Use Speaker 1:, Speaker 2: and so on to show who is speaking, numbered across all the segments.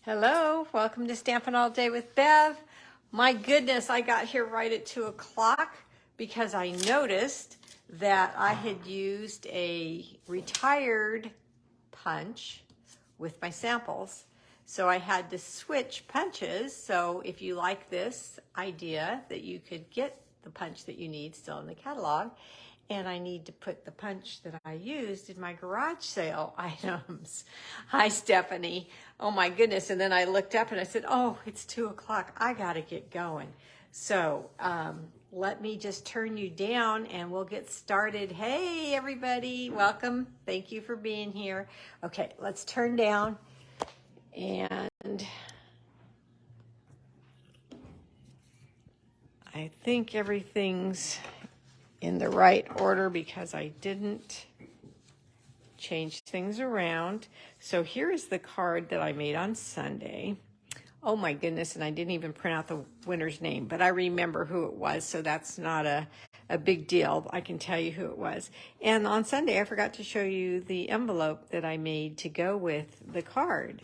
Speaker 1: Hello, welcome to Stampin' All Day with Bev. My goodness, I got here right at 2 o'clock because I noticed that I had used a retired punch with my samples. So I had to switch punches. So if you like this idea that you could get the punch that you need still in the catalog, and I need to put the punch that I used in my garage sale items. Hi, Stephanie. Oh my goodness. And then I looked up and I said, oh, it's 2 o'clock. I got to get going. So let me just turn you down and we'll get started. Hey, everybody. Welcome. Thank you for being here. Okay, let's turn down. And I think everything's in the right order because I didn't change things around. So here is the card that I made on Sunday. Oh my goodness, and I didn't even print out the winner's name, but I remember who it was, so that's not a big deal. I can tell you who it was. And on Sunday, I forgot to show you the envelope that I made to go with the card.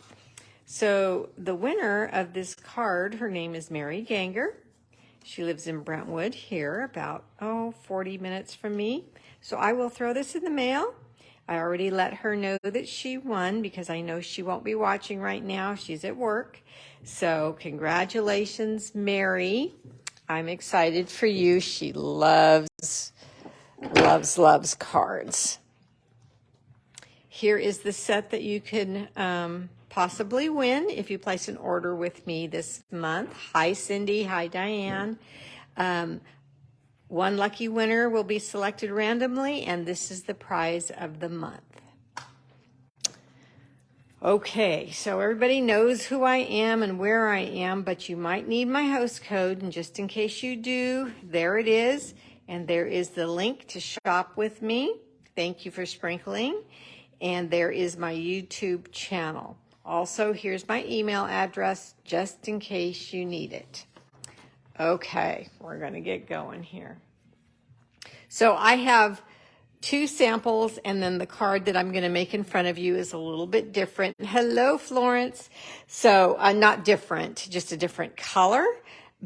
Speaker 1: So the winner of this card, her name is Mary Ganger. She lives in Brentwood here, about 40 minutes from me. So I will throw this in the mail. I already let her know that she won because I know she won't be watching right now. She's at work. So congratulations, Mary. I'm excited for you. She loves cards. Here is the set that you can possibly win if you place an order with me this month. Hi, Cindy. Hi, Diane. One lucky winner will be selected randomly, and this is the prize of the month. Okay, so everybody knows who I am and where I am, but you might need my host code, and just in case you do, there it is, and there is the link to shop with me. Thank you for sprinkling. And there is my YouTube channel. Also, here's my email address just in case you need it. Okay, we're going to get going here. So I have two samples, and then the card that I'm going to make in front of you is a little bit different. Hello, Florence. So not different, just a different color,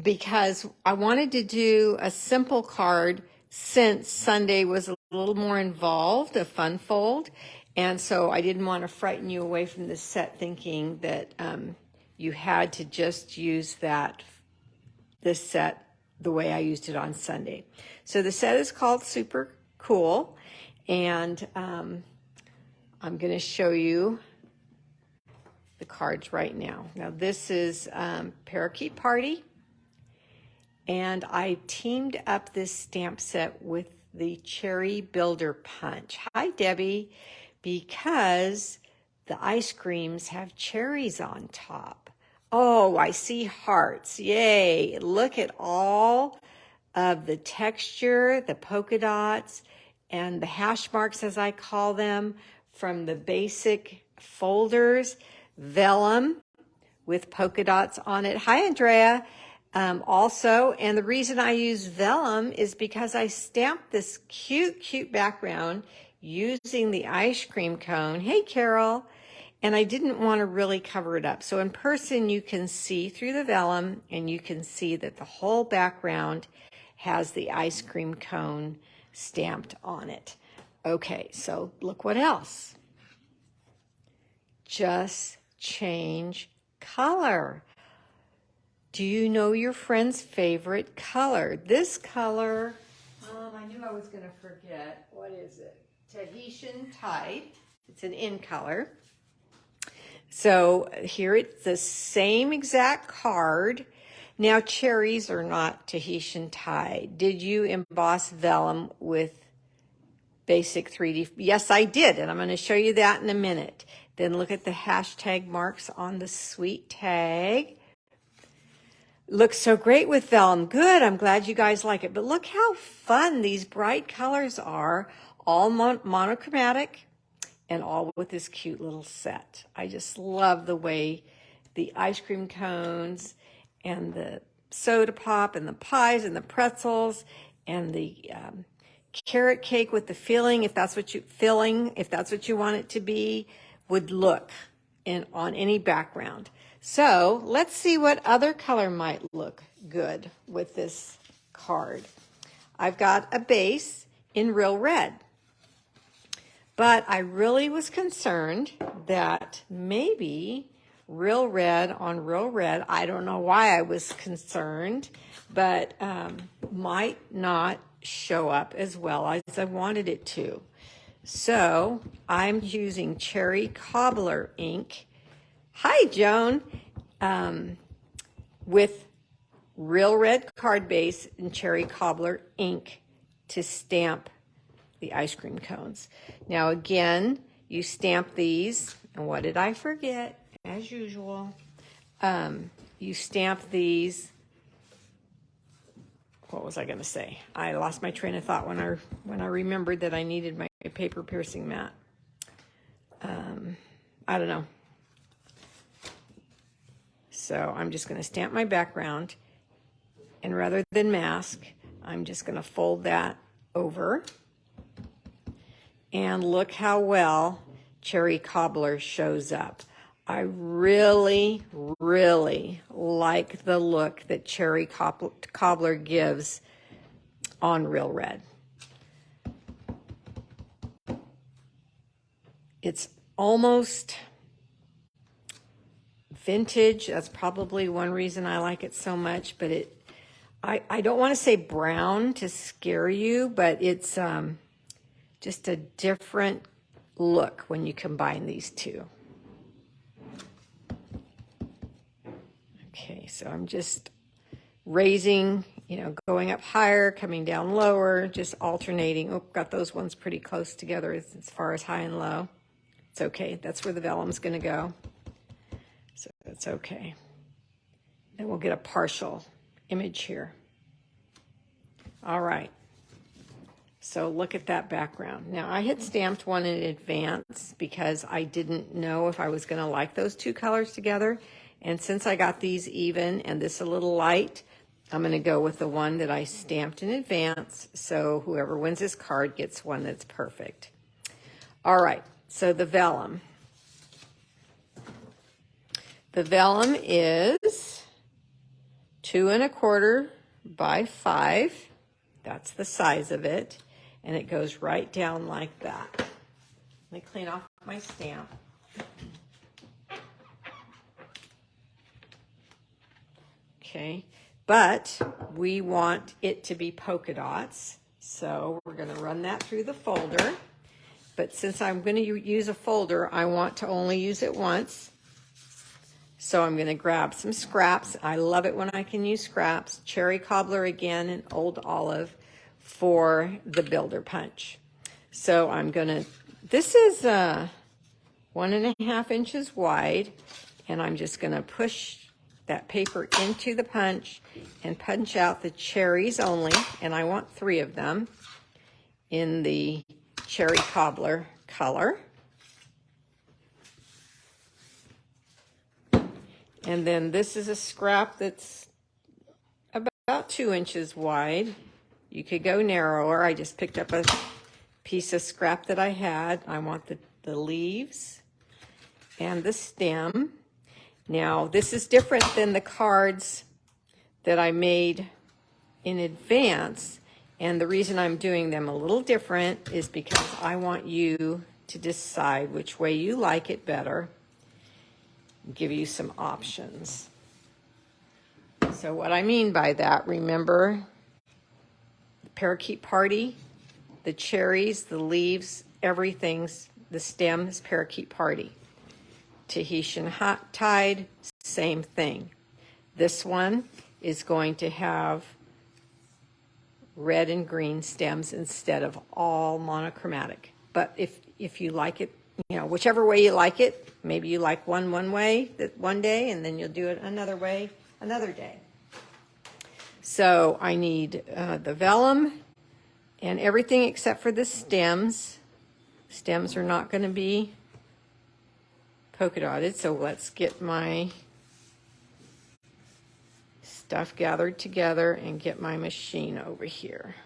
Speaker 1: because I wanted to do a simple card since Sunday was a little more involved, a fun fold. And so I didn't want to frighten you away from this set thinking that you had to just use this set the way I used it on Sunday. So the set is called Super Cool, and I'm going to show you the cards right now. Now this is Parakeet Party, and I teamed up this stamp set with the Cherry Builder Punch. Hi, Debbie. Because the ice creams have cherries on top. Oh, I see hearts. Yay. Look at all of the texture, the polka dots, and the hash marks, as I call them, from the basic folders. Vellum with polka dots on it. Hi, Andrea. Also, and the reason I use vellum is because I stamped this cute background using the ice cream cone. Hey, Carol. And I didn't want to really cover it up. So in person, you can see through the vellum, and you can see that the whole background has the ice cream cone stamped on it. Okay, so look what else. Just change color. Do you know your friend's favorite color? This color, I knew I was going to forget. What is it? Tahitian Tide. It's an in color. So here it's the same exact card. Now cherries are not Tahitian Tide. Did you emboss vellum with basic 3D? Yes, I did, and I'm going to show you that in a minute. Then look at the hashtag marks on the sweet tag. Looks so great with vellum. Good, I'm glad you guys like it. But look how fun these bright colors are. All monochromatic and all with this cute little set. I just love the way the ice cream cones and the soda pop and the pies and the pretzels and the carrot cake with the filling, if that's what you want it to be, would look on any background. So let's see what other color might look good with this card. I've got a base in real red, but I really was concerned that maybe real red on real red, I don't know why I was concerned, but might not show up as well as I wanted it to. So I'm using Cherry Cobbler ink. Hi, Joan. With real red card base and Cherry Cobbler ink to stamp the ice cream cones. Now again, you stamp these, and what did I forget? As usual, you stamp these. What was I going to say? I lost my train of thought when I remembered that I needed my paper piercing mat. I don't know. So I'm just going to stamp my background, and rather than mask, I'm just going to fold that over. And look how well Cherry Cobbler shows up. I really, really like the look that Cherry Cobbler gives on real red. It's almost vintage. That's probably one reason I like it so much, but I don't want to say brown to scare you, but it's just a different look when you combine these two. Okay, so I'm just raising, going up higher, coming down lower, just alternating. Oh, got those ones pretty close together as far as high and low. It's okay. That's where the vellum's going to go. So that's okay. And we'll get a partial image here. All right. So look at that background. Now I had stamped one in advance because I didn't know if I was going to like those two colors together. And since I got these even and this a little light, I'm going to go with the one that I stamped in advance. So whoever wins this card gets one that's perfect. All right. So the vellum. The vellum is 2 1/4 by 5. That's the size of it. And it goes right down like that. Let me clean off my stamp. Okay, but we want it to be polka dots. So we're going to run that through the folder. But since I'm going to use a folder, I want to only use it once. So I'm going to grab some scraps. I love it when I can use scraps. Cherry Cobbler again and Old Olive for the builder punch. So I'm going to, this is 1.5 inches wide, and I'm just going to push that paper into the punch and punch out the cherries only, and I want 3 of them in the Cherry Cobbler color. And then this is a scrap that's about 2 inches wide. You could go narrower. I just picked up a piece of scrap that I had. I want the leaves and the stem. Now, this is different than the cards that I made in advance. And the reason I'm doing them a little different is because I want you to decide which way you like it better. Give you some options. So what I mean by that, remember the parakeet party, the cherries, the leaves, everything's, the stem is parakeet party. Tahitian hot tide, same thing. This one is going to have red and green stems instead of all monochromatic. But if you like it, whichever way you like it, maybe you like one way that one day, and then you'll do it another way another day. So I need the vellum and everything except for the stems. Stems are not going to be polka dotted, so let's get my stuff gathered together and get my machine over here.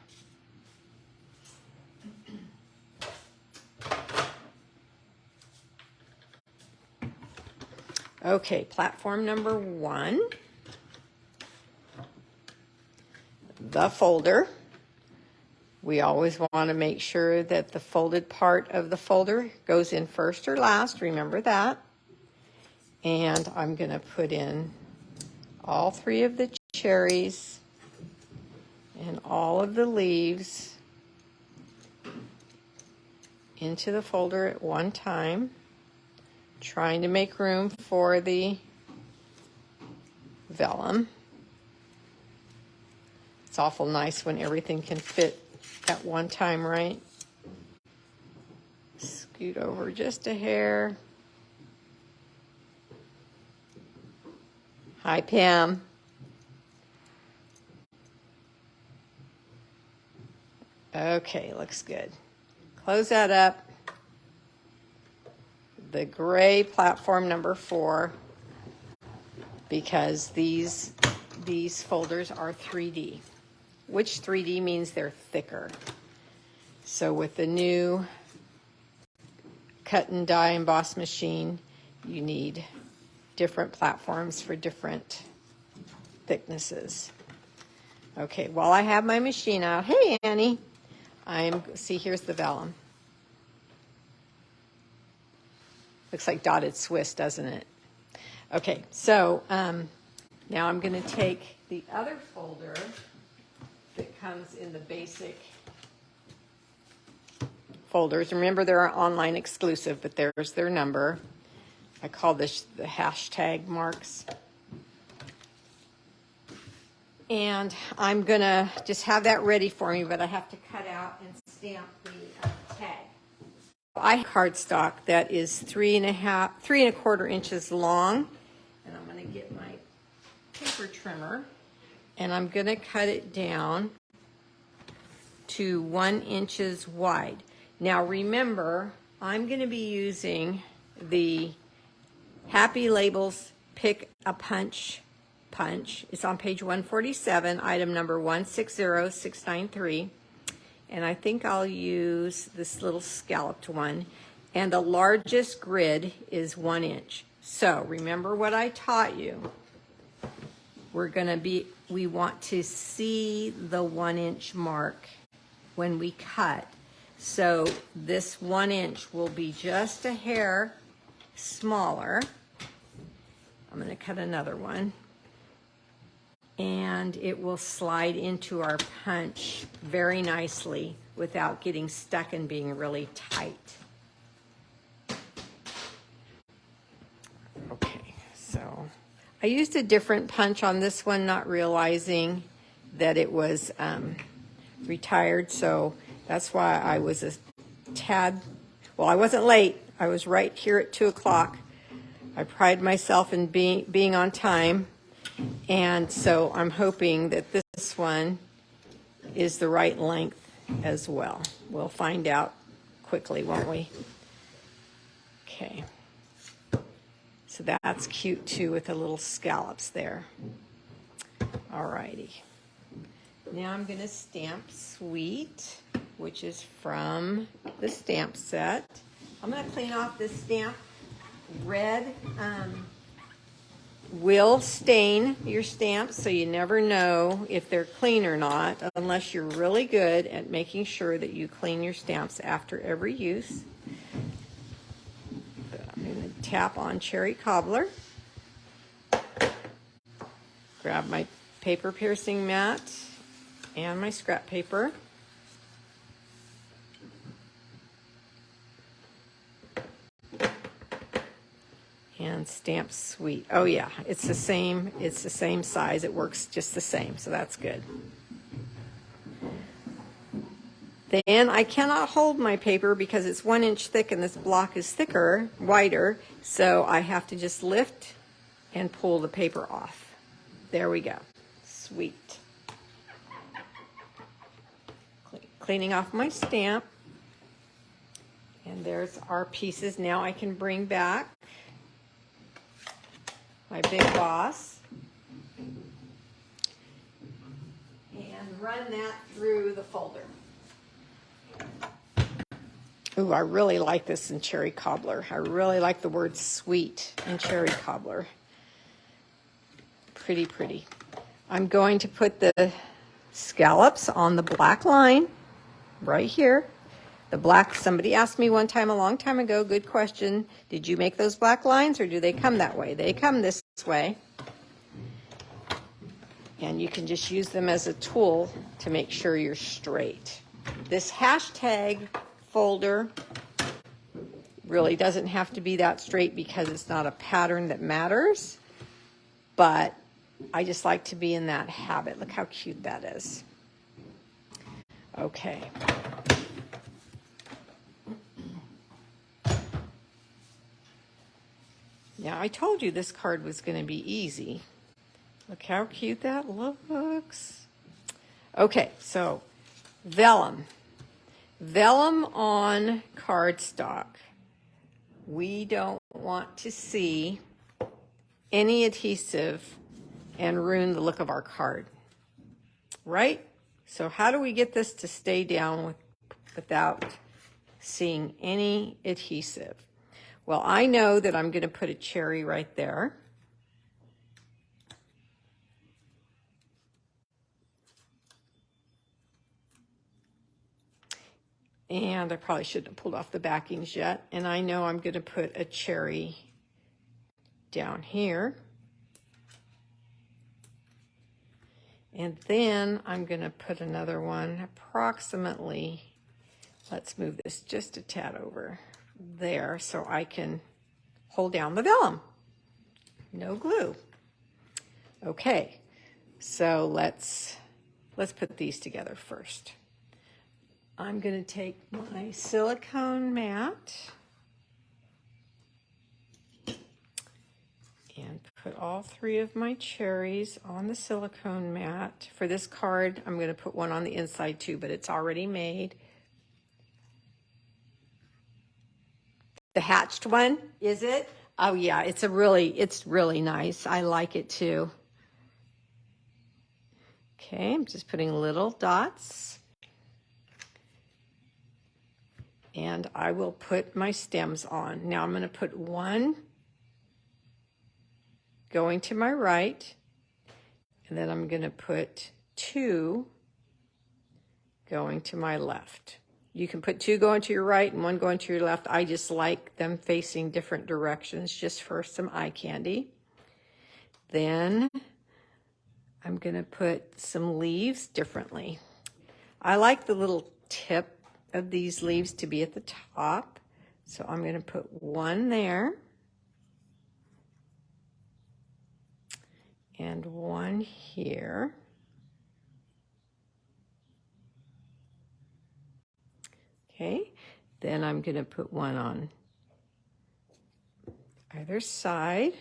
Speaker 1: Okay, platform number 1, the folder. We always want to make sure that the folded part of the folder goes in first or last, remember that. And I'm going to put in all 3 of the cherries and all of the leaves into the folder at one time, trying to make room for the vellum. It's awful nice when everything can fit at one time, right? Scoot over just a hair. Hi, Pam. Okay, looks good. Close that up. The gray platform number 4, because these folders are 3D, which 3D means they're thicker. So with the new cut and die emboss machine, you need different platforms for different thicknesses. Okay, while I have my machine out, hey Annie, see, here's the vellum. Looks like dotted Swiss, doesn't it? Okay, so now I'm going to take the other folder that comes in the basic folders. Remember, they're online exclusive, but there's their number. I call this the hashtag marks. And I'm going to just have that ready for me, but I have to cut out and stamp the tag. I have cardstock that is 3 1/4 inches long, and I'm going to get my paper trimmer, and I'm going to cut it down to 1 inch wide. Now remember, I'm going to be using the Happy Labels Pick a Punch. It's on page 147, item number 160693. And I think I'll use this little scalloped one. And the largest grid is 1 inch. So remember what I taught you. We want to see the 1 inch mark when we cut. So this 1 inch will be just a hair smaller. I'm going to cut another one. And it will slide into our punch very nicely without getting stuck and being really tight. Okay, so I used a different punch on this one, not realizing that it was retired, so that's why I was a tad, well, I wasn't late. I was right here at 2 o'clock. I pride myself in being on time. And so I'm hoping that this one is the right length as well. We'll find out quickly, won't we? Okay. So that's cute too with the little scallops there. All righty. Now I'm going to stamp Sweet, which is from the stamp set. I'm going to clean off this stamp. Red will stain your stamps, so you never know if they're clean or not unless you're really good at making sure that you clean your stamps after every use. I'm going to tap on Cherry Cobbler. Grab my paper piercing mat and my scrap paper. And stamp Sweet. Oh yeah, it's the same size. It works just the same, so that's good. Then I cannot hold my paper because it's 1 inch thick and this block is wider, so I have to just lift and pull the paper off. There we go. Sweet. Cleaning off my stamp. And there's our pieces. Now I can bring back my Big Boss and run that through the folder. Ooh, I really like this in cherry cobbler. I really like the word sweet in cherry cobbler. Pretty, pretty. I'm going to put the scallops on the black line right here. The black, somebody asked me one time a long time ago, good question, did you make those black lines or do they come that way? They come this way. And you can just use them as a tool to make sure you're straight. This hashtag folder really doesn't have to be that straight because it's not a pattern that matters, but I just like to be in that habit. Look how cute that is. Okay. Now, I told you this card was going to be easy. Look how cute that looks. Okay, so vellum. Vellum on cardstock. We don't want to see any adhesive and ruin the look of our card, right? So how do we get this to stay down without seeing any adhesive? Well, I know that I'm going to put a cherry right there. And I probably shouldn't have pulled off the backings yet. And I know I'm going to put a cherry down here. And then I'm going to put another one approximately, let's move this just a tad over there so I can hold down the vellum. No glue. Okay, so let's put these together first. I'm going to take my silicone mat and put all three of my cherries on the silicone mat. For this card, I'm going to put one on the inside too, but it's already made. The hatched one, is it? Oh yeah, it's really nice. I like it too. Okay, I'm just putting little dots. And I will put my stems on. Now I'm going to put one going to my right, and then I'm going to put two going to my left. You can put two going to your right and one going to your left. I just like them facing different directions just for some eye candy. Then I'm going to put some leaves differently. I like the little tip of these leaves to be at the top. So I'm going to put one there and one here. Okay, then I'm going to put one on either side.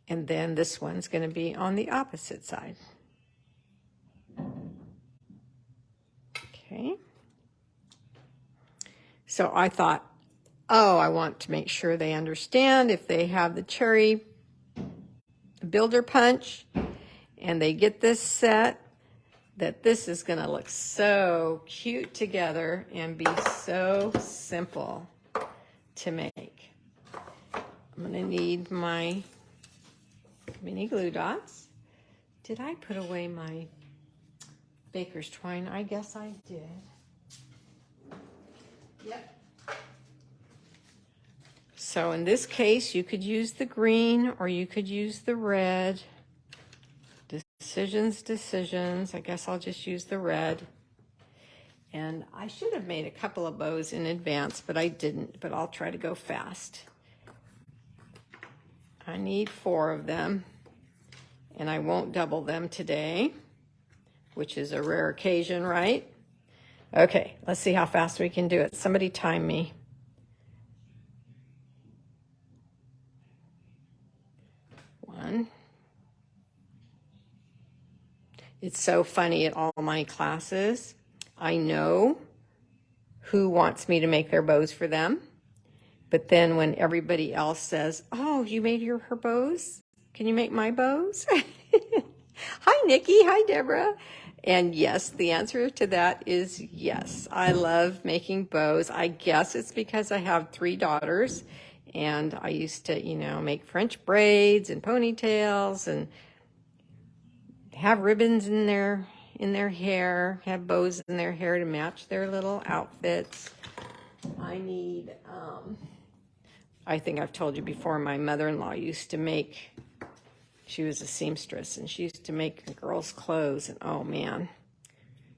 Speaker 1: And then this one's going to be on the opposite side. Okay. So I thought, oh, I want to make sure they understand if they have the cherry builder punch and they get this set, that this is going to look so cute together and be so simple to make. I'm going to need my mini glue dots. Did I put away my baker's twine? I guess I did. Yep. So in this case, you could use the green or you could use the red. Decisions. I guess I'll just use the red. And I should have made a couple of bows in advance, but I didn't. But I'll try to go fast. I need 4 of them. And I won't double them today, which is a rare occasion, right? Okay, let's see how fast we can do it. Somebody time me. One. It's so funny at all my classes. I know who wants me to make their bows for them. But then when everybody else says, oh, you made her bows? Can you make my bows? Hi, Nikki. Hi, Deborah. And yes, the answer to that is yes. I love making bows. I guess it's because I have 3 daughters, and I used to, make French braids and ponytails and have ribbons in their hair, have bows in their hair to match their little outfits. I need, I think I've told you before, my mother-in-law used to make, she was a seamstress, and she used to make girls' clothes, and oh man,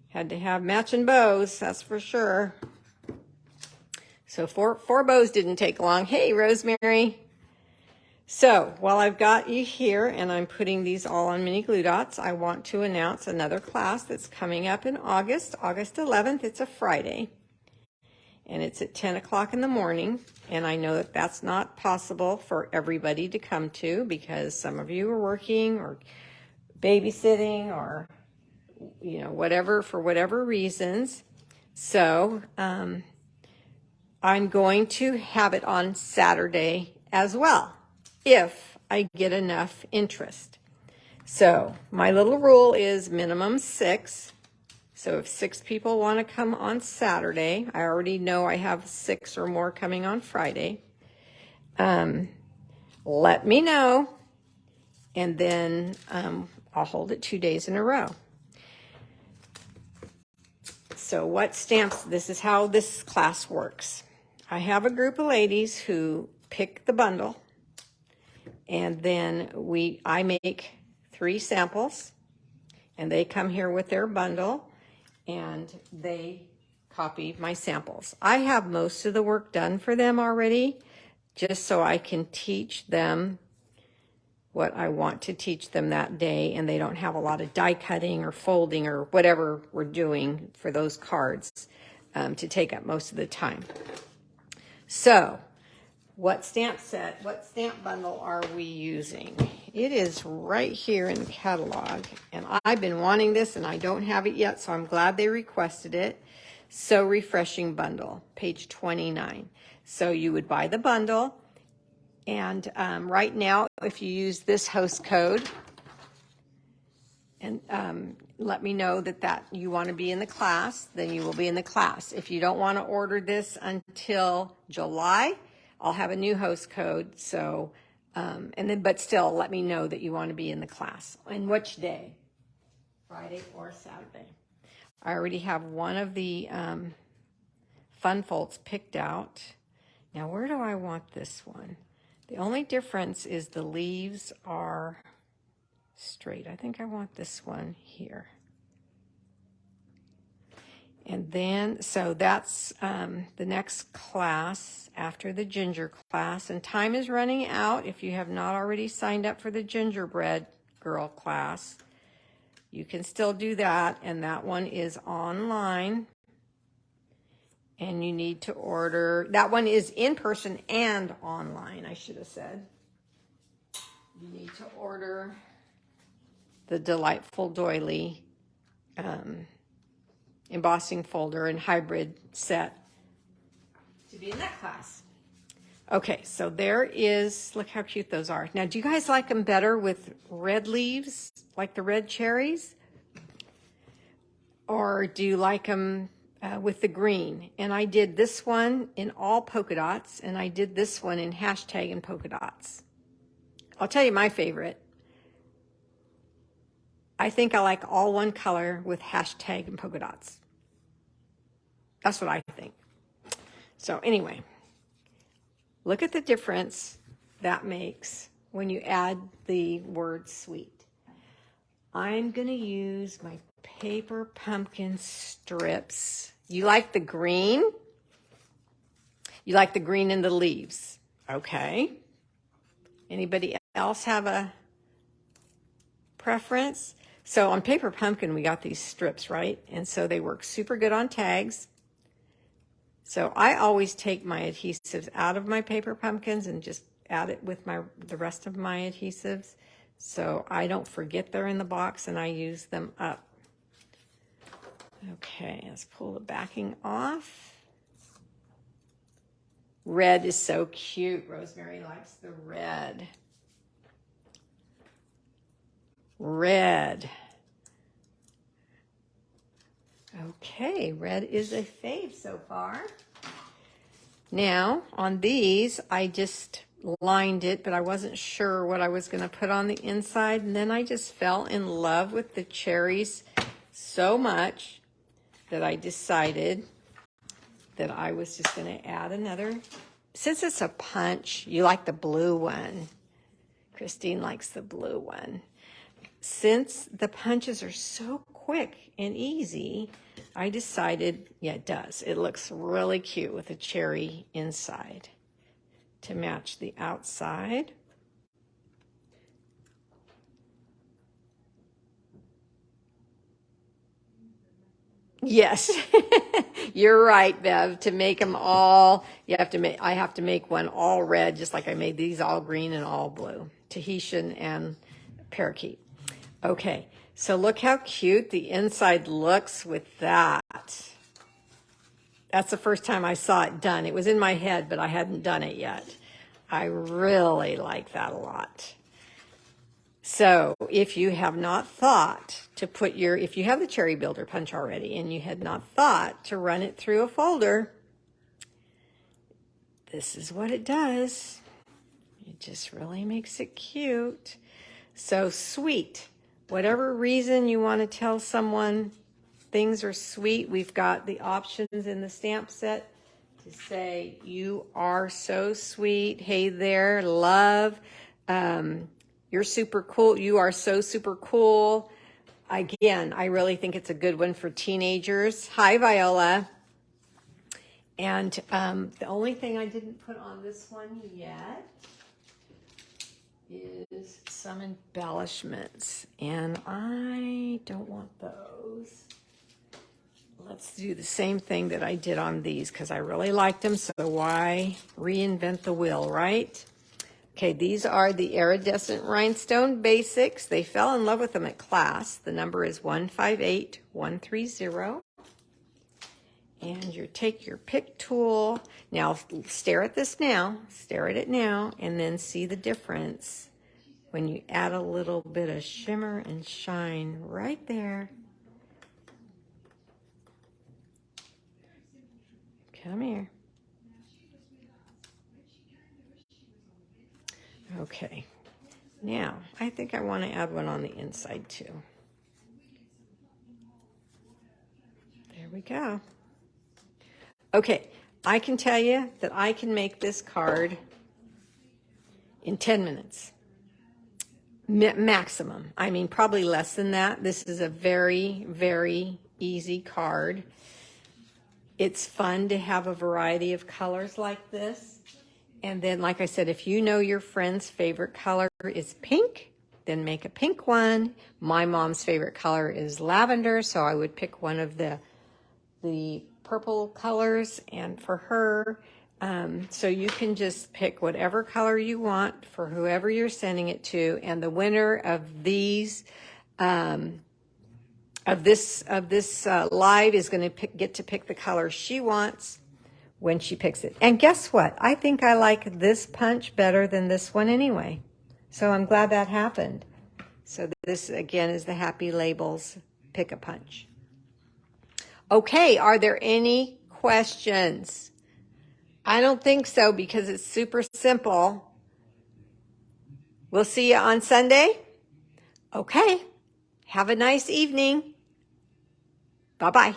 Speaker 1: had to have matching bows, that's for sure. So four bows didn't take long. Hey, Rosemary. So while I've got you here and I'm putting these all on mini glue dots, I want to announce another class that's coming up in August 11th. It's a Friday, and it's at 10 o'clock in the morning. And I know that that's not possible for everybody to come to because some of you are working or babysitting or, whatever, for whatever reasons. So I'm going to have it on Saturday as well, if I get enough interest. So my little rule is minimum 6. So if 6 people want to come on Saturday, I already know I have 6 or more coming on Friday. Let me know, and then I'll hold it 2 days in a row. So what stamps, this is how this class works. I have a group of ladies who pick the bundle, and then I make 3 samples, and they come here with their bundle, and they copy my samples. I have most of the work done for them already, just so I can teach them what I want to teach them that day, and they don't have a lot of die cutting or folding or whatever we're doing for those cards to take up most of the time. So what stamp bundle are we using? It is right here in the catalog, and I've been wanting this and I don't have it yet, so I'm glad they requested it. So Refreshing Bundle, page 29. So you would buy the bundle, and right now, if you use this host code, and let me know that you want to be in the class, then you will be in the class. If you don't want to order this until July, I'll have a new host code. So, but still, let me know that you want to be in the class. And which day? Friday or Saturday? I already have one of the fun folds picked out. Now, where do I want this one? The only difference is the leaves are straight. I think I want this one here. And then, so that's the next class after the ginger class. And time is running out. If you have not already signed up for the gingerbread girl class, you can still do that. And that one is online. And you need to order, that one is in person and online, I should have said. You need to order the Delightful Doily embossing folder and hybrid set to be in that class. Okay, so there is, look how cute those are. Now, do you guys like them better with red leaves, like the red cherries? Or do you like them with the green? And I did this one in all polka dots, and I did this one in hashtag and polka dots. I'll tell you my favorite. I think I like all one color with hashtag and polka dots. That's what I think. So anyway, look at the difference that makes when you add the word sweet. I'm going to use my paper pumpkin strips. You like the green? You like the green in the leaves? Okay. Anybody else have a preference? So on paper pumpkin, we got these strips, right? And so they work super good on tags. So I always take my adhesives out of my paper pumpkins and just add it with the rest of my adhesives. So I don't forget they're in the box and I use them up. Okay, let's pull the backing off. Red is so cute. Rosemary likes the red. red. Okay, red is a fave so far. Now, on these, I just lined it, but I wasn't sure what I was going to put on the inside. And then I just fell in love with the cherries so much that I decided that I was just going to add another. Since it's a punch, you like the blue one. Christine likes the blue one. Since the punches are so quick and easy, I decided, yeah, it does. It looks really cute with a cherry inside to match the outside. Yes, you're right, Bev. To make them all, I have to make one all red, just like I made these all green and all blue. Tahitian and parakeet. Okay, so look how cute the inside looks with that. That's the first time I saw it done. It was in my head, but I hadn't done it yet. I really like that a lot. So if you have not thought to put if you have the cherry builder punch already and you had not thought to run it through a folder, this is what it does. It just really makes it cute. So sweet. Whatever reason you want to tell someone things are sweet, we've got the options in the stamp set to say, you are so sweet. Hey there, love. You're super cool. You are so super cool. Again, I really think it's a good one for teenagers. Hi, Viola. And the only thing I didn't put on this one yet is some embellishments. And I don't want those. Let's do the same thing that I did on these because I really liked them. So why reinvent the wheel, right? Okay, these are the iridescent rhinestone basics. They fell in love with them at class. The number is 158130. And you take your pick tool. Now, stare at this now. Stare at it now, and then see the difference when you add a little bit of shimmer and shine right there. Come here. Okay, now I think I want to add one on the inside too. There we go. Okay, I can tell you that I can make this card in 10 minutes. Maximum. I mean, probably less than that. This is a very, very easy card. It's fun to have a variety of colors like this. And then, like I said, if you know your friend's favorite color is pink, then make a pink one. My mom's favorite color is lavender, so I would pick one of the purple colors and for her. So you can just pick whatever color you want for whoever you're sending it to. And the winner of these, this live is going to get to pick the color she wants when she picks it. And guess what? I think I like this punch better than this one anyway. So I'm glad that happened. So this, again, is the Happy Labels Pick-a-Punch. Okay, are there any questions? I don't think so because it's super simple. We'll see you on Sunday. Okay, have a nice evening. Bye-bye.